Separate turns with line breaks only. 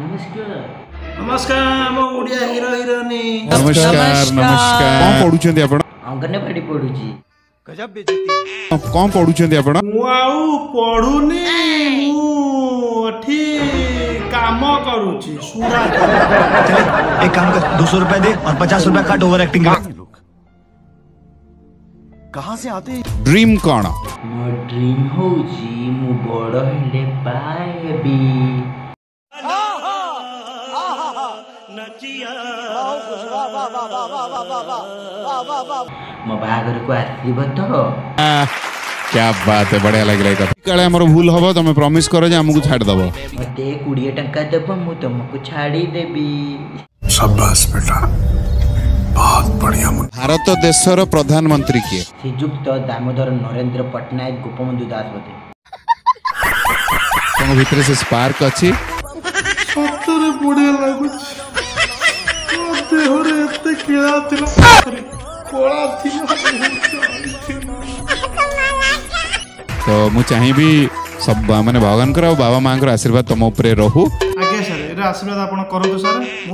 नमस्कार नमस्कार मो ओडिया हीरो हिरोनी
नमस्कार नमस्कार कौन पढुछन्ती आपण
अंगनवाड़ी पढुची
गजब बेइज्जती
कौन पढुछन्ती आपण
मु आउ पढुनी मु अठी काम करूची सुरा
चल एक काम कर 200 रुपए दे और 50 रुपए काट ओवर एक्टिंग का कहां से आते
ड्रीम कोन
मो ड्रीम होची मु बड़ हेले पाएबी मो बागर को आसीबो तो
क्या बात है बढ़िया लग रहा है काले हमर भूल हबो तमे प्रॉमिस करो जे हमकु छाड़ दबो
मते 20 टंका देबो मु तुमको छाड़ी देबी
शाबाश बेटा बहुत बढ़िया
भारत देशर प्रधानमंत्री के
श्रीयुक्त दामोदर नरेंद्र पटनायक गोपबंधु दास बते
तम भीतर से स्पार्क अछि
सतरे बढ़िया लागुची देहरे एते केळा थिला कोळा थिला
तो मु चाहिबी सब माने भगवान कर बाबा मां कर आशीर्वाद तम ऊपर रहू
आगे सर एरा आशीर्वाद आपण करतो सर मु